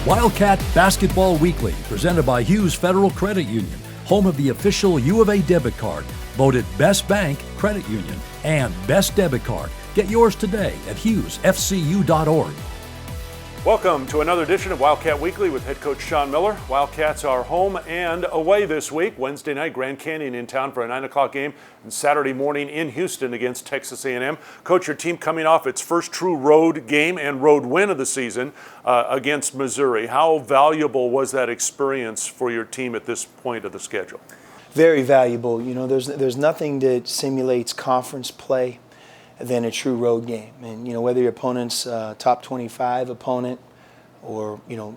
Wildcat Basketball Weekly, presented by Hughes Federal Credit Union, home of the official U of A debit card, voted Best Bank Credit Union and Best Debit Card. Get yours today at hughesfcu.org. Welcome to another edition of Wildcat Weekly with head coach Sean Miller. Wildcats are home and away this week. Wednesday night, Grand Canyon in town for a 9 o'clock game, and Saturday morning in Houston against Texas A&M. Coach, your team coming off its first true road game and road win of the season against Missouri. How valuable was that experience for your team at this point of the schedule? Very valuable. You know, there's nothing that simulates conference play than a true road game. And, you know, whether your opponent's top 25 opponent or, you know,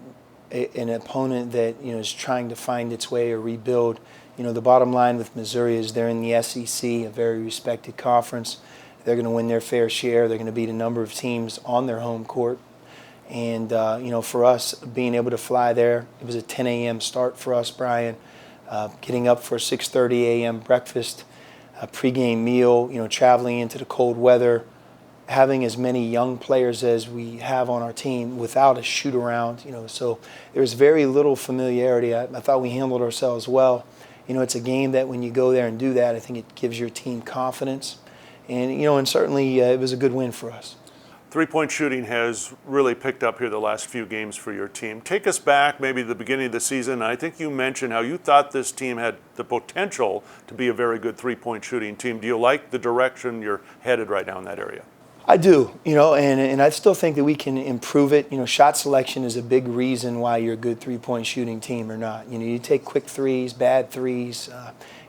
an opponent that, you know, is trying to find its way or rebuild, you know, the bottom line with Missouri is they're in the SEC, a very respected conference. They're going to win their fair share. They're going to beat a number of teams on their home court. And, you know, for us, being able to fly there, it was a 10 a.m. start for us, Brian, getting up for a 6:30 a.m. breakfast, a pregame meal, you know, traveling into the cold weather, having as many young players as we have on our team without a shoot around, you know, so there's very little familiarity. I thought we handled ourselves well. You know, it's a game that when you go there and do that, I think it gives your team confidence. And, you know, and certainly it was a good win for us. Three-point shooting has really picked up here the last few games for your team. Take us back maybe to the beginning of the season. I think you mentioned how you thought this team had the potential to be a very good three-point shooting team. Do you like the direction you're headed right now in that area? I do, you know, and I still think that we can improve it. You know, shot selection is a big reason why you're a good three-point shooting team or not. You know, you take quick threes, bad threes.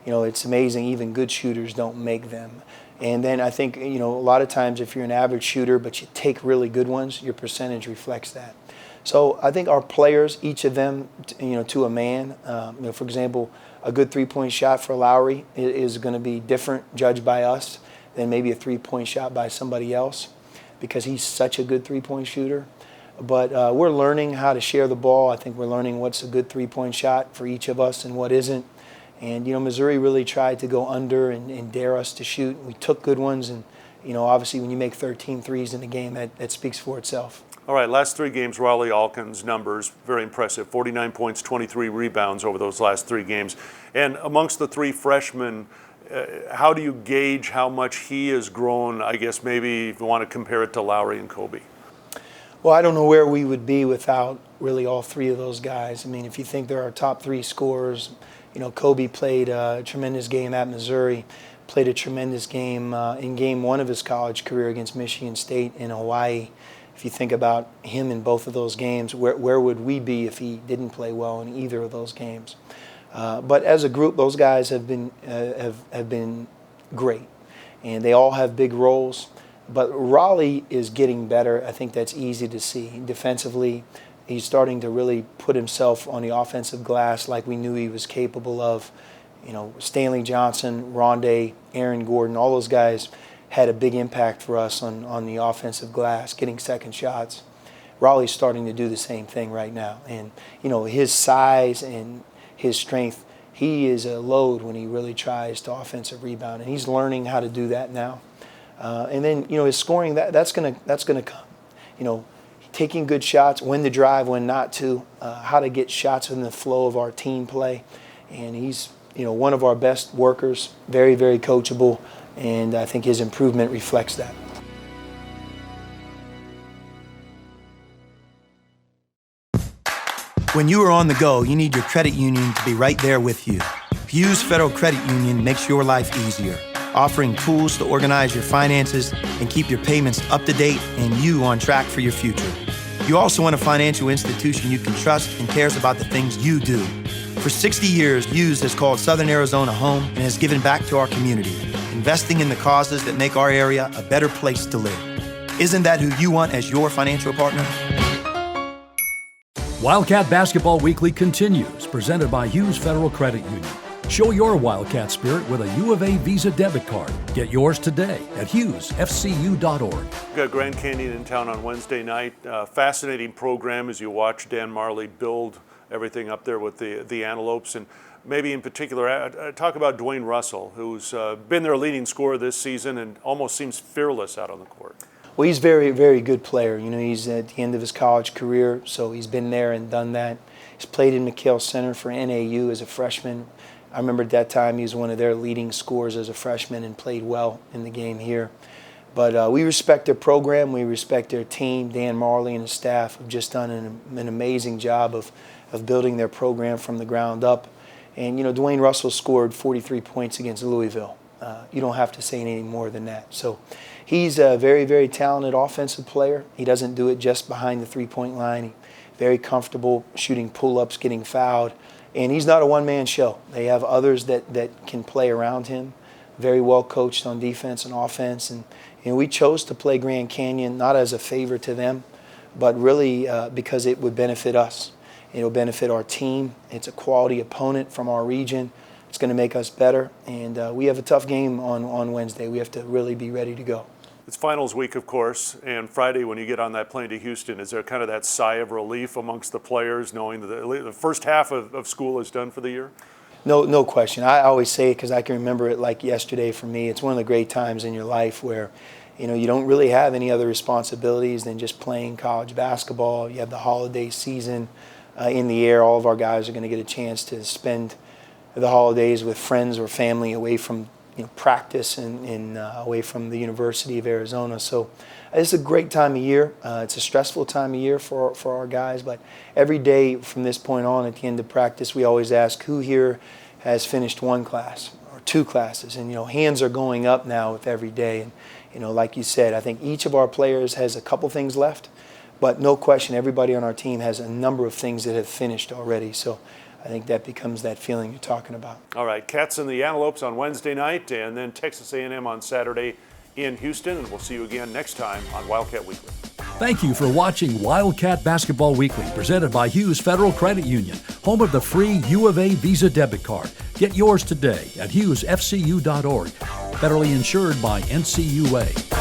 You know, it's amazing. Even good shooters don't make them. And then I think, you know, a lot of times if you're an average shooter but you take really good ones, your percentage reflects that. So I think our players, each of them, you know, to a man, you know, for example, a good three-point shot for Lowry is going to be different judged by us than maybe a three-point shot by somebody else because he's such a good three-point shooter. But we're learning how to share the ball. I think we're learning what's a good three-point shot for each of us and what isn't. And, you know, Missouri really tried to go under and dare us to shoot. We took good ones, and, you know, obviously when you make 13 threes in a game, that speaks for itself. All right, last three games, Riley Alkin's numbers, very impressive. 49 points, 23 rebounds over those last three games. And amongst the three freshmen, how do you gauge how much he has grown, I guess maybe if you want to compare it to Lowry and Kobe? Well, I don't know where we would be without really all three of those guys. I mean, if you think they're our top three scorers, you know, Kobe played a tremendous game at Missouri, played a tremendous game in game one of his college career against Michigan State in Hawaii. If you think about him in both of those games, where would we be if he didn't play well in either of those games? But as a group, those guys have been great, and they all have big roles. But Raleigh is getting better. I think that's easy to see. Defensively, he's starting to really put himself on the offensive glass like we knew he was capable of. You know, Stanley Johnson, Rondé, Aaron Gordon, all those guys had a big impact for us on the offensive glass, getting second shots. Raleigh's starting to do the same thing right now. And, you know, his size and his strength, he is a load when he really tries to offensive rebound. And he's learning how to do that now. And then, you know, his scoring, that's gonna come. You know, taking good shots, when to drive, when not to, how to get shots in the flow of our team play. And he's, you know, one of our best workers, very, very coachable, and I think his improvement reflects that. When you are on the go, you need your credit union to be right there with you. Hughes Federal Credit Union makes your life easier, offering tools to organize your finances and keep your payments up to date and you on track for your future. You also want a financial institution you can trust and cares about the things you do. For 60 years, Hughes has called Southern Arizona home and has given back to our community, investing in the causes that make our area a better place to live. Isn't that who you want as your financial partner? Wildcat Basketball Weekly continues, presented by Hughes Federal Credit Union. Show your Wildcat spirit with a U of A Visa debit card. Get yours today at hughesfcu.org. We've got Grand Canyon in town on Wednesday night. Fascinating program as you watch Dan Marley build everything up there with the Antelopes. And maybe in particular, talk about Dwayne Russell, who's been their leading scorer this season and almost seems fearless out on the court. Well, he's very, very good player. You know, he's at the end of his college career, so he's been there and done that. He's played in McHale Center for NAU as a freshman. I remember at that time he was one of their leading scorers as a freshman and played well in the game here. But we respect their program. We respect their team. Dan Marley and his staff have just done an amazing job of building their program from the ground up. And, you know, Dwayne Russell scored 43 points against Louisville. You don't have to say anything more than that. So he's a very, very talented offensive player. He doesn't do it just behind the three-point line. He's very comfortable shooting pull-ups, getting fouled. And he's not a one-man show. They have others that can play around him. Very well coached on defense and offense. And we chose to play Grand Canyon not as a favor to them, but really because it would benefit us. It'll benefit our team. It's a quality opponent from our region. It's going to make us better. And we have a tough game on Wednesday. We have to really be ready to go. It's finals week, of course, and Friday when you get on that plane to Houston, is there kind of that sigh of relief amongst the players knowing that the first half of school is done for the year? No question. I always say it because I can remember it like yesterday for me. It's one of the great times in your life where, you know, you don't really have any other responsibilities than just playing college basketball. You have the holiday season in the air. All of our guys are going to get a chance to spend the holidays with friends or family away from practice and away from the University of Arizona. So it's a great time of year. It's a stressful time of year for our guys, but every day from this point on at the end of practice, we always ask who here has finished one class or two classes. And, hands are going up now with every day. And, like you said, I think each of our players has a couple things left, but no question, everybody on our team has a number of things that have finished already. So I think that becomes that feeling you're talking about. All right, Cats and the Antelopes on Wednesday night, and then Texas A&M on Saturday in Houston. And we'll see you again next time on Wildcat Weekly. Thank you for watching Wildcat Basketball Weekly, presented by Hughes Federal Credit Union, home of the free U of A Visa debit card. Get yours today at hughesfcu.org. Federally insured by NCUA.